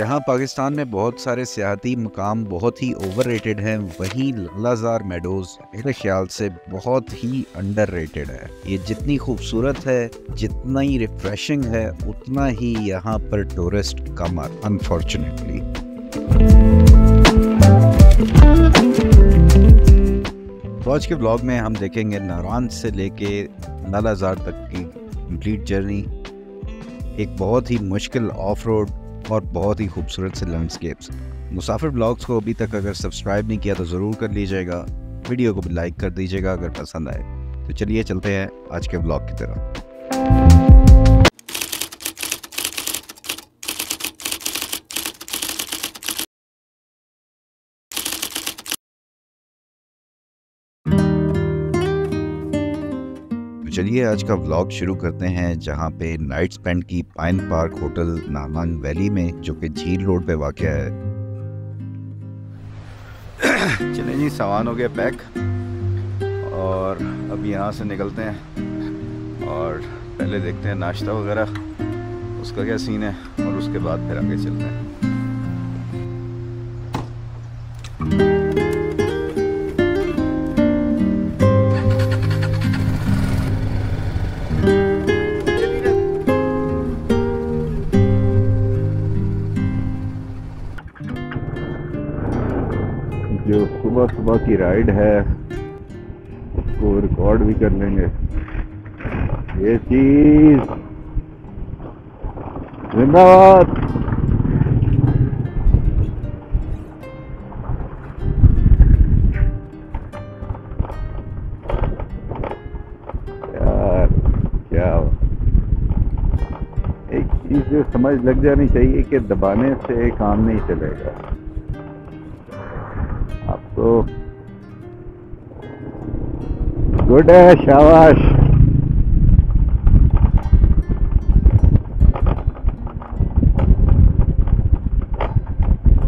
जहां पाकिस्तान में बहुत सारे सियाहती मकाम बहुत ही ओवररेटेड हैं, वहीं लालाजार मेडोज मेरे ख्याल से बहुत ही अंडररेटेड है। ये जितनी खूबसूरत है, जितना ही रिफ्रेशिंग है, उतना ही यहाँ पर टूरिस्ट कम आते अनफॉर्चुनेटली। तो आज के ब्लॉग में हम देखेंगे नारान से लेके लालाजार तक की कंप्लीट जर्नी, एक बहुत ही मुश्किल ऑफ रोड और बहुत ही खूबसूरत से लैंडस्केप्स। मुसाफिर ब्लॉग्स को अभी तक अगर सब्सक्राइब नहीं किया तो ज़रूर कर लीजिएगा, वीडियो को भी लाइक कर दीजिएगा अगर पसंद आए। तो चलिए चलते हैं आज के ब्लॉग की तरफ। चलिए आज का व्लॉग शुरू करते हैं, जहां पे नाइट स्पेंड की पाइन पार्क होटल नामांग वैली में, जो कि झील रोड पे वाक़या है। चलिए जी, सामान हो गया पैक और अब यहाँ से निकलते हैं और पहले देखते हैं नाश्ता वगैरह उसका क्या सीन है और उसके बाद फिर आगे चलते हैं। जो सुबह सुबह की राइड है उसको रिकॉर्ड भी कर लेंगे। ये चीज जिंदाबाद। यार क्या एक चीज जो समझ लग जानी चाहिए कि दबाने से काम नहीं चलेगा। तो गुड है, शाबाश।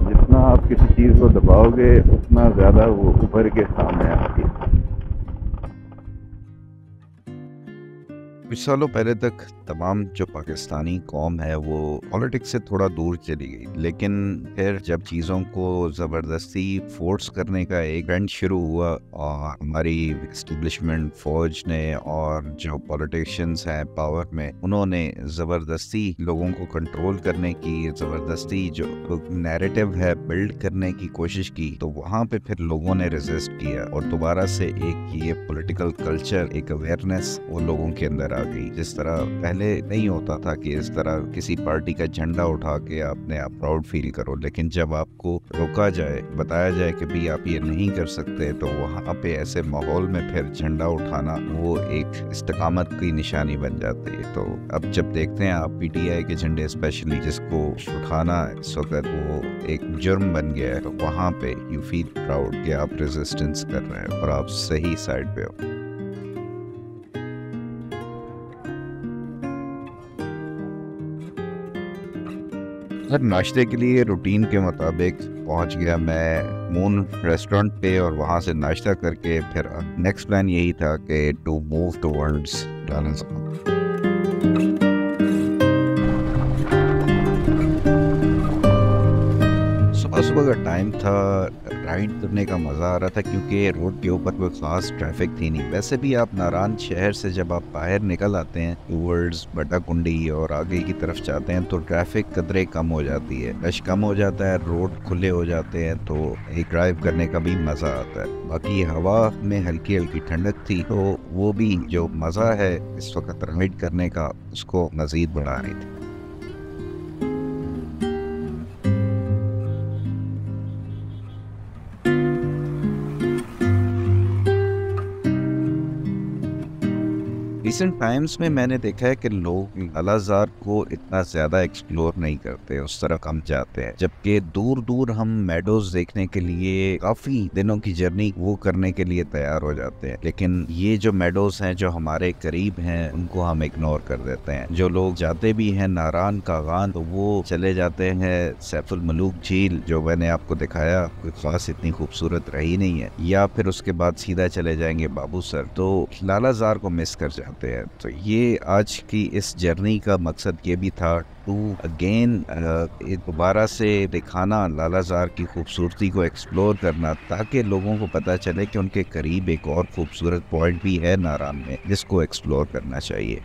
जितना आप किसी चीज को दबाओगे उतना ज्यादा वो उभर के सामने आती है। कुछ सालों पहले तक तमाम जो पाकिस्तानी कौम है वो पॉलिटिक्स से थोड़ा दूर चली गई, लेकिन फिर जब चीज़ों को ज़बरदस्ती फोर्स करने का एक ट्रेंड शुरू हुआ और हमारी एस्टेब्लिशमेंट फौज ने और जो पॉलिटिशियंस हैं पावर में, उन्होंने ज़बरदस्ती लोगों को कंट्रोल करने की, ज़बरदस्ती जो नैरेटिव है बिल्ड करने की कोशिश की, तो वहाँ पे फिर लोगों ने रेजिस्ट किया और दोबारा से एक ये पॉलिटिकल कल्चर, एक अवेयरनेस वो लोगों के अंदर आ गई। जिस तरह पहले नहीं होता था कि इस तरह किसी पार्टी का झंडा उठा के अपने आप प्राउड फील करो, लेकिन जब आपको रोका जाए, बताया जाए कि भी आप ये नहीं कर सकते, तो वहाँ पे ऐसे माहौल में फिर झंडा उठाना वो एक इस्तेकामत की निशानी बन जाती है। तो अब जब देखते हैं आप PTI के झंडे स्पेशली, जिसको उठाना इस वक्त वो एक जुर्म बन गया है, तो वहाँ पे यू फील प्राउड कि आप रेजिस्टेंस कर रहे हैं और आप सही साइड पे हो। नाश्ते के लिए रूटीन के मुताबिक पहुंच गया मैं मून रेस्टोरेंट पे और वहां से नाश्ता करके फिर नेक्स्ट प्लान यही था कि टू मूव टुवर्ड्स लालाजार। सुबह का टाइम था, राइड करने का मज़ा आ रहा था क्योंकि रोड के ऊपर कोई ख़ास ट्रैफिक थी नहीं। वैसे भी आप नारान शहर से जब आप बाहर निकल आते हैं टूवर्ड्स बटाकुंडी और आगे की तरफ जाते हैं तो ट्रैफिक कदरे कम हो जाती है, रश कम हो जाता है, रोड खुले हो जाते हैं, तो एक ड्राइव करने का भी मज़ा आता है। बाकी हवा में हल्की हल्की ठंडक थी, तो वो भी जो मज़ा है इस वक्त राइड करने का उसको मज़ीद बढ़ा रही थी। रिसेंट टाइम्स में मैंने देखा है कि लोग लालाजार को इतना ज़्यादा एक्सप्लोर नहीं करते, उस तरह कम जाते हैं, जबकि दूर दूर हम मेडोज देखने के लिए काफ़ी दिनों की जर्नी वो करने के लिए तैयार हो जाते हैं। लेकिन ये जो मेडोज हैं जो हमारे करीब हैं उनको हम इग्नोर कर देते हैं। जो लोग जाते भी हैं नारान कागान, तो वो चले जाते हैं सैफुल मलूक झील, जो मैंने आपको दिखाया कोई ख़ास इतनी खूबसूरत रही नहीं है, या फिर उसके बाद सीधा चले जाएंगे बाबू सर, तो लालाजार को मिस कर जाते हैं। हैं। तो ये आज की इस जर्नी का मकसद ये भी था टू अगेन दोबारा से दिखाना लालाजार की खूबसूरती को एक्सप्लोर करना, ताकि लोगों को पता चले कि उनके करीब एक और खूबसूरत पॉइंट भी है नारान में जिसको एक्सप्लोर करना चाहिए।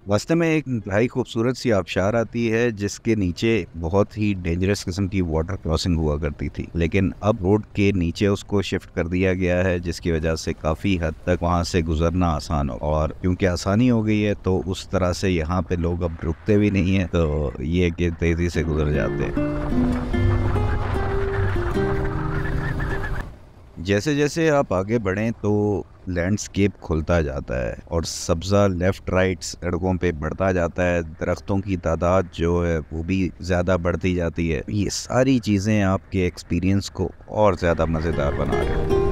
रास्ते में एक इंतहाई खूबसूरत सी आबशार आती है जिसके नीचे बहुत ही डेंजरस किस्म की वाटर क्रॉसिंग हुआ करती थी, लेकिन अब रोड के नीचे उसको शिफ्ट कर दिया गया है, जिसकी वजह से काफ़ी हद तक वहाँ से गुजरना आसान हो। और क्योंकि आसानी हो गई है तो उस तरह से यहाँ पे लोग अब रुकते भी नहीं हैं, तो ये कि तेज़ी से गुजर जाते हैं। जैसे जैसे आप आगे बढ़ें तो लैंडस्केप खुलता जाता है और सब्ज़ा लेफ़्ट राइट सड़कों पे बढ़ता जाता है, दरख्तों की तादाद जो है वो भी ज़्यादा बढ़ती जाती है। ये सारी चीज़ें आपके एक्सपीरियंस को और ज़्यादा मज़ेदार बना रही हैं।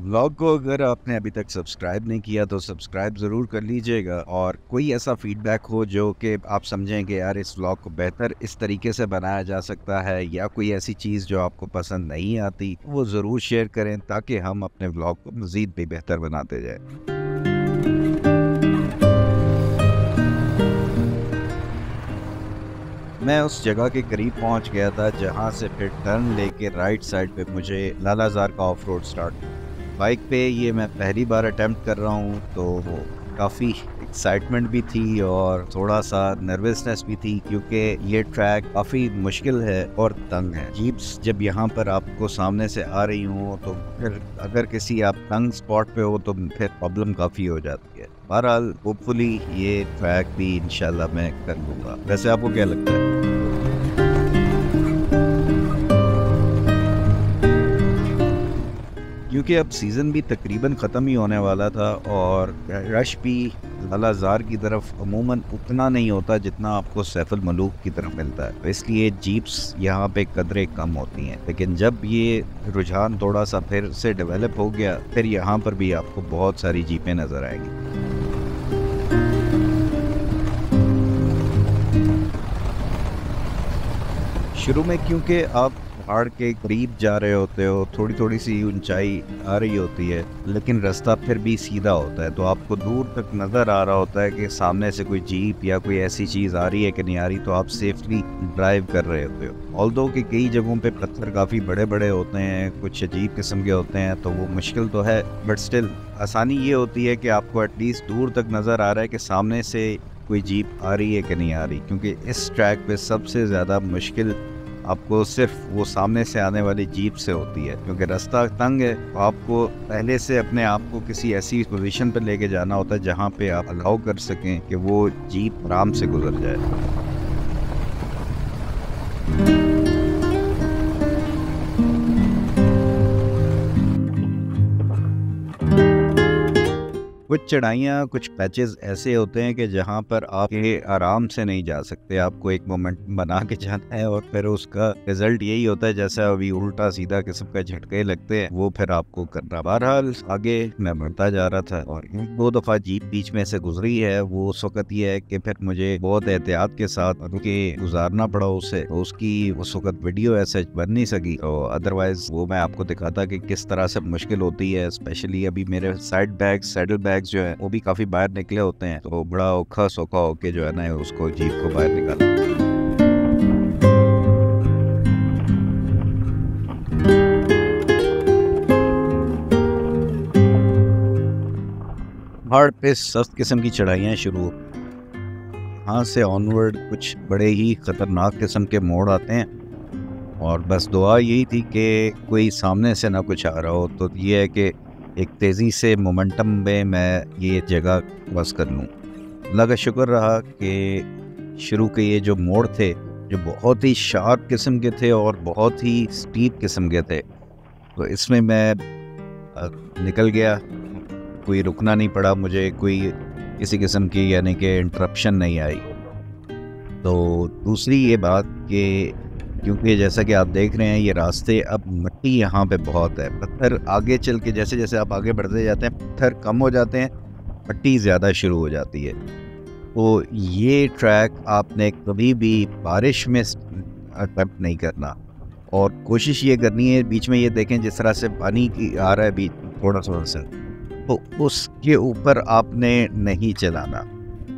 व्लॉग को अगर आपने अभी तक सब्सक्राइब नहीं किया तो सब्सक्राइब ज़रूर कर लीजिएगा, और कोई ऐसा फीडबैक हो जो कि आप समझें कि यार इस व्लॉग को बेहतर इस तरीके से बनाया जा सकता है, या कोई ऐसी चीज़ जो आपको पसंद नहीं आती, वो ज़रूर शेयर करें ताकि हम अपने व्लॉग को मज़ीद भी बेहतर बनाते जाएं। मैं उस जगह के करीब पहुंच गया था जहां से फिर टर्न लेके राइट साइड पे मुझे लालाजार का ऑफ रोड स्टार्ट। बाइक पे ये मैं पहली बार अटेम्प्ट कर रहा हूँ, तो काफ़ी एक्साइटमेंट भी थी और थोड़ा सा नर्वसनेस भी थी, क्योंकि ये ट्रैक काफ़ी मुश्किल है और तंग है। जीप्स जब यहाँ पर आपको सामने से आ रही हूँ तो फिर अगर किसी आप तंग स्पॉट पे हो तो फिर प्रॉब्लम काफ़ी हो जाती है। बहरहाल होपफुली ये ट्रैक भी इंशाल्लाह मैं कर लूँगा। वैसे आपको क्या लगता है? क्योंकि अब सीज़न भी तकरीबन ख़त्म ही होने वाला था और रश भी लालाजार की तरफ अमूमन उतना नहीं होता जितना आपको सैफुल मलूक की तरफ मिलता है, तो इसलिए जीप्स यहाँ पे कदरे कम होती हैं। लेकिन जब ये रुझान थोड़ा सा फिर से डेवलप हो गया, फिर यहाँ पर भी आपको बहुत सारी जीपें नज़र आएंगी। शुरू में क्योंकि आप पहाड़ के करीब जा रहे होते हो, थोड़ी थोड़ी सी ऊंचाई आ रही होती है, लेकिन रास्ता फिर भी सीधा होता है, तो आपको दूर तक नज़र आ रहा होता है कि सामने से कोई जीप या कोई ऐसी चीज़ आ रही है कि नहीं आ रही, तो आप सेफली ड्राइव कर रहे होते हो। ऑल्दो कि कई जगहों पे पत्थर काफ़ी बड़े बड़े होते हैं, कुछ अजीब किस्म के होते हैं, तो वो मुश्किल तो है, बट स्टिल आसानी ये होती है कि आपको एटलीस्ट दूर तक नज़र आ रहा है कि सामने से कोई जीप आ रही है कि नहीं आ रही। क्योंकि इस ट्रैक पे सबसे ज़्यादा मुश्किल आपको सिर्फ वो सामने से आने वाली जीप से होती है, क्योंकि रास्ता तंग है, तो आपको पहले से अपने आप को किसी ऐसी पोजीशन पर लेके जाना होता है जहाँ पे आप अलाउ कर सकें कि वो जीप आराम से गुजर जाए। कुछ चढ़ाइयाँ, कुछ पैचेस ऐसे होते हैं कि जहाँ पर आप ये आराम से नहीं जा सकते, आपको एक मोमेंट बना के जाना है और फिर उसका रिजल्ट यही होता है जैसा अभी उल्टा सीधा किस्म का झटके लगते हैं, वो फिर आपको करना। बहरहाल आगे मैं बढ़ता जा रहा था और एक दो दफ़ा जीप बीच में से गुजरी है। वो उस वक्त ये है कि फिर मुझे बहुत एहतियात के साथ रुके गुजारना पड़ा उसे, तो उसकी उस वक्त वीडियो ऐसे बन नहीं सकी, तो अदरवाइज वो मैं आपको दिखाता कि किस तरह से मुश्किल होती है। स्पेशली अभी मेरे साइड बैग, सैडल बैग जो है वो भी काफी बाहर निकले होते हैं, तो बड़ा औखा सौखा होके जो है ना उसको जीप को बाहर निकाला। पहाड़ पे सख्त किस्म की चढ़ाइयाँ शुरू, यहाँ से ऑनवर्ड कुछ बड़े ही खतरनाक किस्म के मोड़ आते हैं, और बस दुआ यही थी कि कोई सामने से ना कुछ आ रहा हो, तो ये है कि एक तेज़ी से मोमेंटम में मैं ये जगह क्रॉस कर लूँ। अल्लाह का शुक्र रहा कि शुरू के ये जो मोड़ थे जो बहुत ही शार्प किस्म के थे और बहुत ही स्टीप किस्म के थे, तो इसमें मैं निकल गया। कोई रुकना नहीं पड़ा मुझे, कोई किसी किस्म की यानी कि इंटरप्शन नहीं आई। तो दूसरी ये बात कि क्योंकि जैसा कि आप देख रहे हैं ये रास्ते, अब मिट्टी यहाँ पे बहुत है, पत्थर आगे चल के जैसे जैसे आप आगे बढ़ते जाते हैं पत्थर कम हो जाते हैं, मिट्टी ज़्यादा शुरू हो जाती है। तो ये ट्रैक आपने कभी भी बारिश में अटेम्प्ट नहीं करना, और कोशिश ये करनी है बीच में ये देखें जिस तरह से पानी की आ रहा है बीच थोड़ा थोड़ा सा, तो उसके ऊपर आपने नहीं चलाना,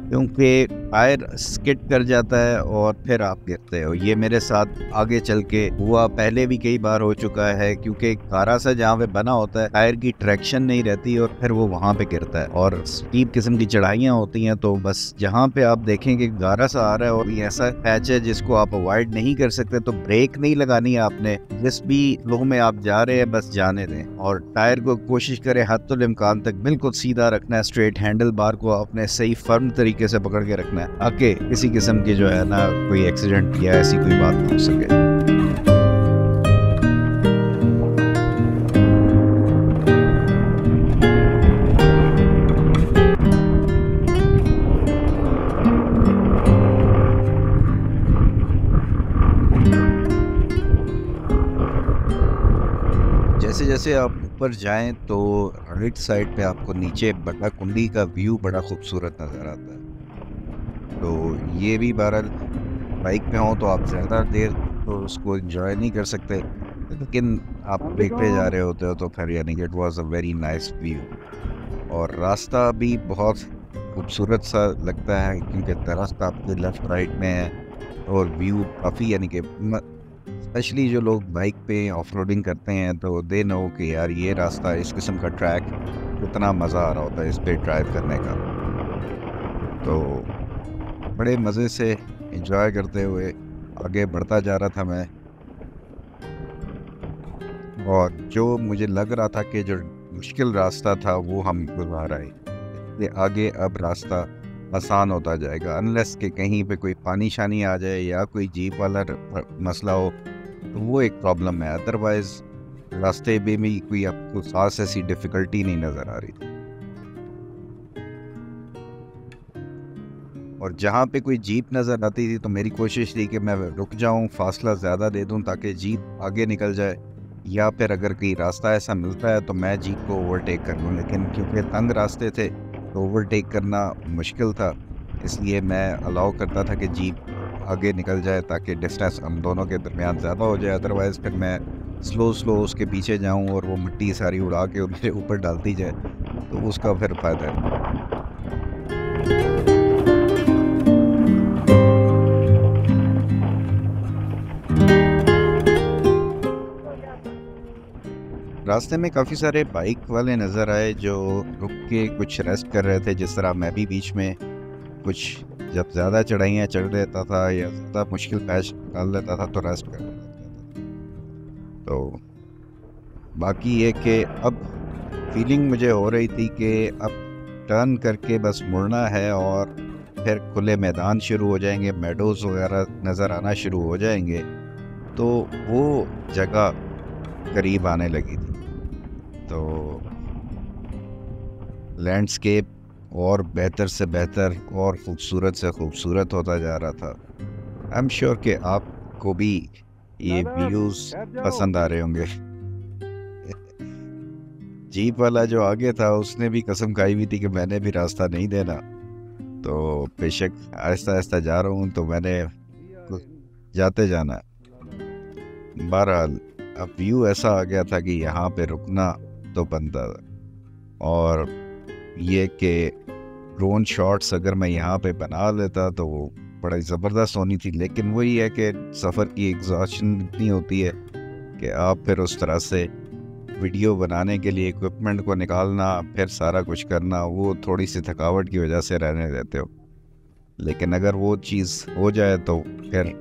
क्योंकि टायर स्किड कर जाता है और फिर आप गिरते हो। ये मेरे साथ आगे चल के हुआ, पहले भी कई बार हो चुका है, क्योंकि कारा सा जहाँ पे बना होता है टायर की ट्रैक्शन नहीं रहती और फिर वो वहाँ पे गिरता है, और स्टीप किस्म की चढ़ाइयाँ होती हैं। तो बस जहाँ पे आप देखेंगे गारा सा आ रहा है और ये ऐसा पैच है जिसको आप अवॉइड नहीं कर सकते, तो ब्रेक नहीं लगानी है आपने। जिस भी फ्लो में आप जा रहे हैं बस जाने दें, और टायर को कोशिश करें हद्दुल इम्कान तक बिल्कुल सीधा रखना है। स्ट्रेट हैंडल बार को आपने सही फर्म तरीके से पकड़ के रखना है, ताकि किसी किस्म की जो है ना कोई एक्सीडेंट या ऐसी कोई बात ना हो सके। जैसे जैसे आप ऊपर जाएं तो राइट साइड पे आपको नीचे बटा कुंडी का व्यू बड़ा खूबसूरत नज़र आता है। तो ये भी बहरहाल बाइक पे हो तो आप ज़्यादा देर तो उसको एंजॉय नहीं कर सकते, लेकिन आप देखते जा रहे होते हो तो फिर यानी कि it was a very nice view. और रास्ता भी बहुत खूबसूरत सा लगता है, क्योंकि दरख्त आपके लेफ्ट राइट में है, और व्यू काफ़ी यानी कि स्पेशली जो लोग बाइक पे ऑफ रोडिंग करते हैं तो दे नो कि यार ये रास्ता, इस किस्म का ट्रैक कितना मज़ा आ रहा होता है इस पे ड्राइव करने का। तो बड़े मज़े से एंजॉय करते हुए आगे बढ़ता जा रहा था मैं, और जो मुझे लग रहा था कि जो मुश्किल रास्ता था वो हम गुजार आए, इसलिए आगे अब रास्ता आसान होता जाएगा, अनलेस कि कहीं पे कोई पानी शानी आ जाए या कोई जीप वाला मसला हो तो वो एक प्रॉब्लम है। अदरवाइज़ रास्ते में भी कोई आपको खास ऐसी डिफ़िकल्टी नहीं नज़र आ रही थी। और जहाँ पे कोई जीप नज़र आती थी तो मेरी कोशिश थी कि मैं रुक जाऊँ, फासला ज़्यादा दे दूँ ताकि जीप आगे निकल जाए, या फिर अगर कोई रास्ता ऐसा मिलता है तो मैं जीप को ओवरटेक कर लूँ। लेकिन क्योंकि तंग रास्ते थे तो ओवरटेक करना मुश्किल था, इसलिए मैं अलाउ करता था कि जीप आगे निकल जाए ताकि डिस्टेंस हम दोनों के दरमियान ज़्यादा हो जाए। अदरवाइज़ फिर मैं स्लो उसके पीछे जाऊँ और वो मिट्टी सारी उड़ा के मेरे ऊपर डालती जाए, तो उसका फिर फ़ायदा है। रास्ते में काफ़ी सारे बाइक वाले नज़र आए जो रुक के कुछ रेस्ट कर रहे थे, जिस तरह मैं भी बीच में कुछ जब ज़्यादा चढ़ाइयाँ चढ़ लेता था या ज़्यादा मुश्किल पैच डाल लेता था तो रेस्ट कर लेता था। तो बाकी ये कि अब फीलिंग मुझे हो रही थी कि अब टर्न करके बस मुड़ना है और फिर खुले मैदान शुरू हो जाएंगे, मेडोज़ वगैरह नज़र आना शुरू हो जाएंगे, तो वो जगह करीब आने लगी थी। तो लैंडस्केप और बेहतर से बेहतर और ख़ूबसूरत से ख़ूबसूरत होता जा रहा था। आई एम श्योर कि आपको भी ये व्यूज़ पसंद आ रहे होंगे। जीप वाला जो आगे था उसने भी कसम खाई हुई थी कि मैंने भी रास्ता नहीं देना, तो बेशक आहिस्ता आहिस्ता जा रहा हूँ तो मैंने जाते जाना। बहरहाल अब व्यू ऐसा आ गया था कि यहाँ पे रुकना तो बनता था, और ये कि ड्रोन शॉट्स अगर मैं यहाँ पे बना लेता तो वो बड़ा ज़बरदस्त होनी थी। लेकिन वही है कि सफ़र की एग्जॉशन इतनी होती है कि आप फिर उस तरह से वीडियो बनाने के लिए इक्विपमेंट को निकालना, फिर सारा कुछ करना, वो थोड़ी सी थकावट की वजह से रहने देते हो। लेकिन अगर वो चीज़ हो जाए तो फिर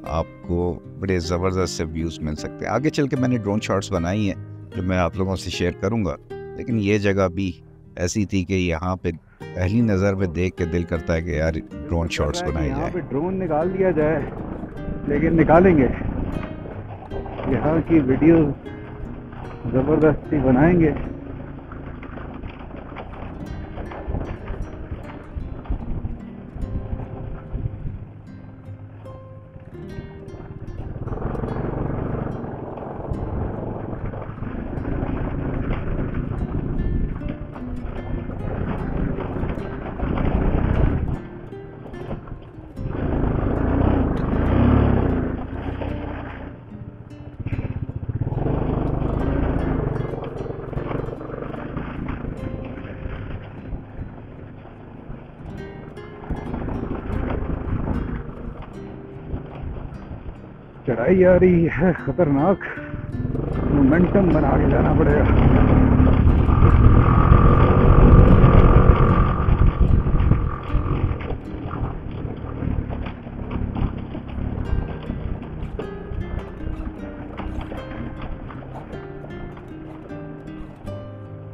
आपको बड़े ज़बरदस्त से व्यूज़ मिल सकते हैं। आगे चल के मैंने ड्रोन शॉट्स बनाई हैं जो मैं आप लोगों से शेयर करूंगा, लेकिन ये जगह भी ऐसी थी कि यहाँ पे पहली नज़र में देख के दिल करता है कि यार ड्रोन शॉट्स बनाए जाए। यहाँ पे ड्रोन निकाल दिया जाए, लेकिन निकालेंगे, यहाँ की वीडियो ज़बरदस्ती बनाएंगे। चढ़ाई आ रही है खतरनाक, मोमेंटम बना के जाना पड़ेगा।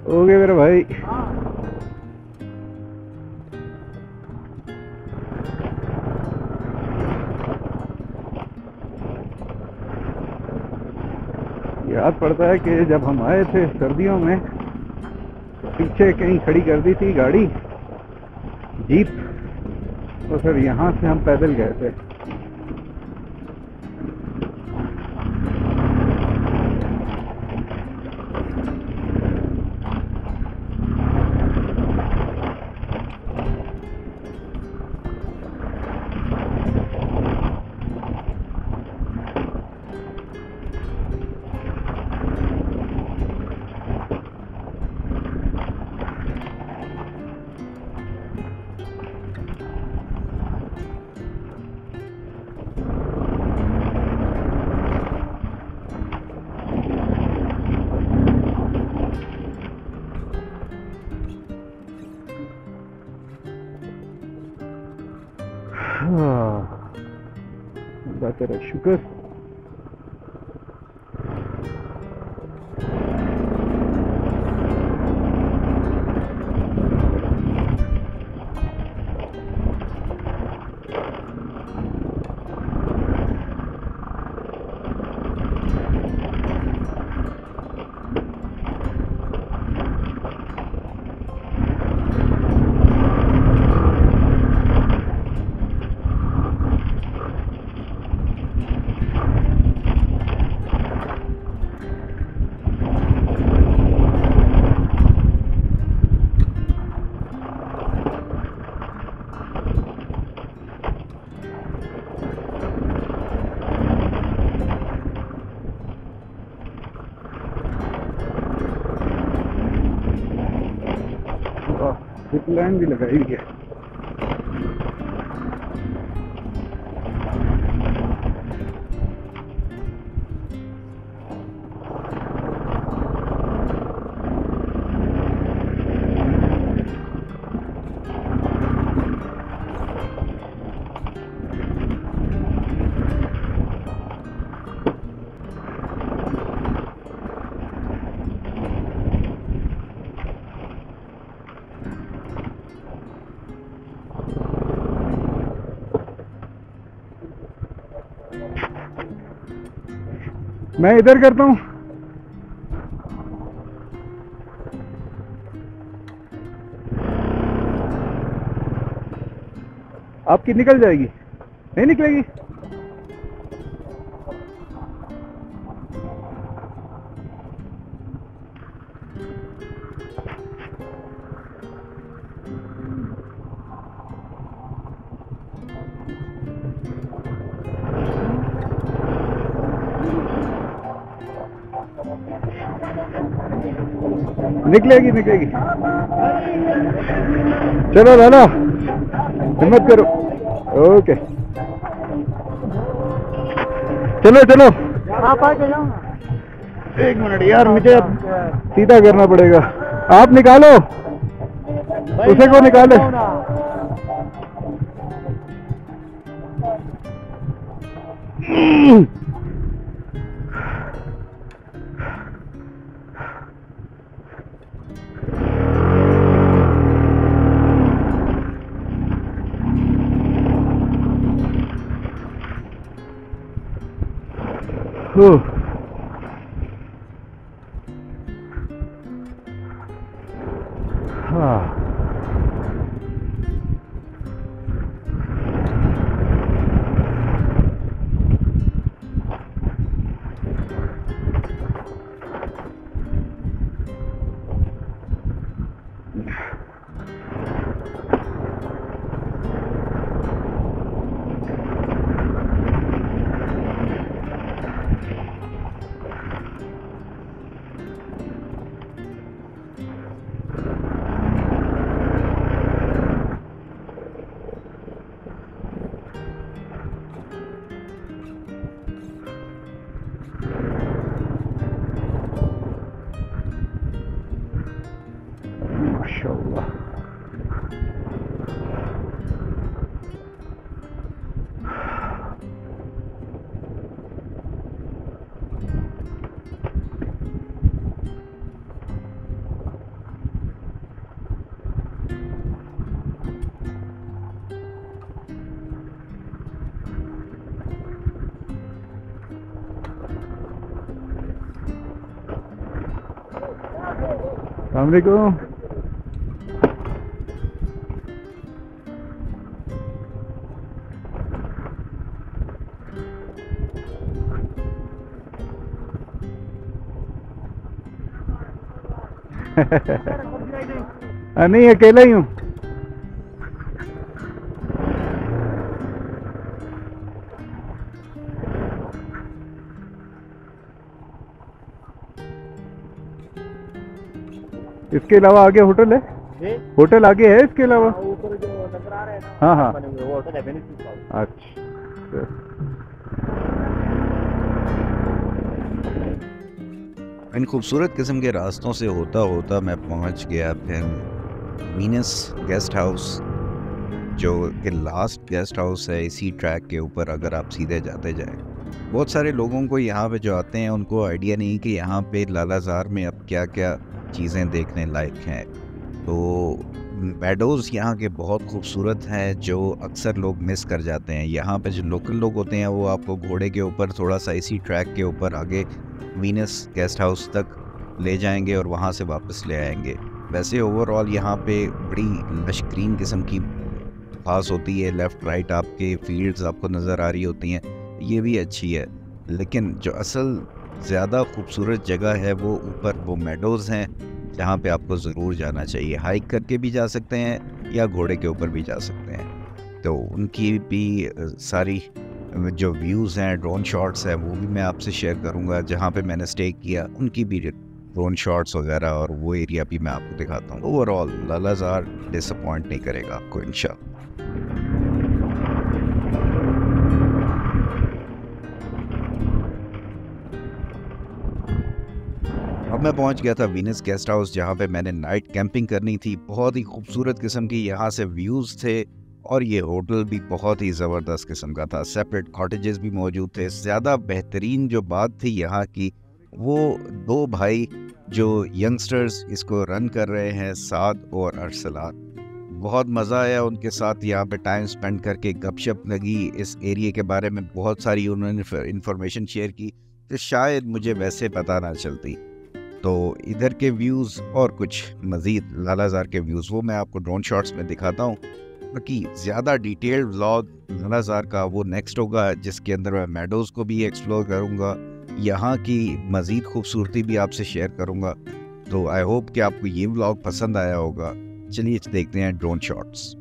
हो गया मेरे भाई। याद पड़ता है कि जब हम आए थे सर्दियों में तो पीछे कहीं खड़ी कर दी थी गाड़ी, जीप, तो फिर यहाँ से हम पैदल गए थे। अल्लाह तेरा शुक्र। जिप लाइन भी लगाई हुई है। मैं इधर करता हूँ। आपकी निकल जाएगी, नहीं निकलेगी? निकलेगी निकलेगी। चलो लाला, हिम्मत करो। ओके, चलो चलो। एक मिनट यार, मुझे सीधा करना पड़ेगा। आप निकालो, उसे को निकाले। हाँ, अस्सलाम वालेकुम। नहीं, अकेला ही हूँ। इसके अलावा आगे होटल है? होटल आगे है इसके अलावा? ऊपर जो नजर आ रहे हैं ना, हाँ हाँ, बने हुए, वो होटल है बेनिफिट हाउस। अच्छा। इन खूबसूरत किस्म के रास्तों से होता होता मैं पहुंच गया फिर वीनस गेस्ट हाउस, जो कि लास्ट गेस्ट हाउस है इसी ट्रैक के ऊपर अगर आप सीधे जाते जाएं। बहुत सारे लोगों को यहाँ पे जो आते हैं उनको आइडिया नहीं कि यहाँ पे लालाजार में अब क्या क्या चीज़ें देखने लायक हैं। तो मेडोज़ यहाँ के बहुत खूबसूरत हैं जो अक्सर लोग मिस कर जाते हैं। यहाँ पे जो लोकल लोग होते हैं वो आपको घोड़े के ऊपर थोड़ा सा इसी ट्रैक के ऊपर आगे वीनस गेस्ट हाउस तक ले जाएंगे और वहाँ से वापस ले आएंगे। वैसे ओवरऑल यहाँ पे बड़ी लश ग्रीन किस्म की घास होती है, लेफ़्ट राइट आपके फील्ड्स आपको नज़र आ रही होती हैं, ये भी अच्छी है। लेकिन जो असल ज़्यादा खूबसूरत जगह है वो ऊपर वो मेडोज़ हैं, जहाँ पे आपको ज़रूर जाना चाहिए। हाइक करके भी जा सकते हैं या घोड़े के ऊपर भी जा सकते हैं। तो उनकी भी सारी जो व्यूज़ हैं, ड्रोन शॉट्स हैं, वो भी मैं आपसे शेयर करूँगा। जहाँ पे मैंने स्टे किया उनकी भी ड्रोन शॉट्स वगैरह और वो एरिया भी मैं आपको दिखाता हूँ। ओवरऑल लालाजार डिसअपॉइंट नहीं करेगा आपको इंशाल्लाह। अब मैं पहुंच गया था वीनस गेस्ट हाउस, जहाँ पे मैंने नाइट कैंपिंग करनी थी। बहुत ही खूबसूरत किस्म की यहाँ से व्यूज़ थे और ये होटल भी बहुत ही ज़बरदस्त किस्म का था। सेपरेट कॉटेजेस भी मौजूद थे। ज़्यादा बेहतरीन जो बात थी यहाँ की, वो दो भाई जो यंगस्टर्स इसको रन कर रहे हैं, साद और अरसलान। बहुत मज़ा आया उनके साथ यहाँ पे टाइम स्पेंड करके, गपशप लगी। इस एरिया के बारे में बहुत सारी उन्होंने इन्फॉर्मेशन शेयर की तो शायद मुझे वैसे पता ना चलती। तो इधर के व्यूज़ और कुछ मज़ीद लालाजार के व्यूज़ वो मैं आपको ड्रोन शॉट्स में दिखाता हूँ। बाकी ज़्यादा डिटेल्ड व्लॉग लालाजार का वो नेक्स्ट होगा, जिसके अंदर मैं मेडोज़ को भी एक्सप्लोर करूँगा, यहाँ की मज़ीद खूबसूरती भी आपसे शेयर करूँगा। तो आई होप कि आपको ये व्लॉग पसंद आया होगा। चलिए देखते हैं ड्रोन शॉट्स।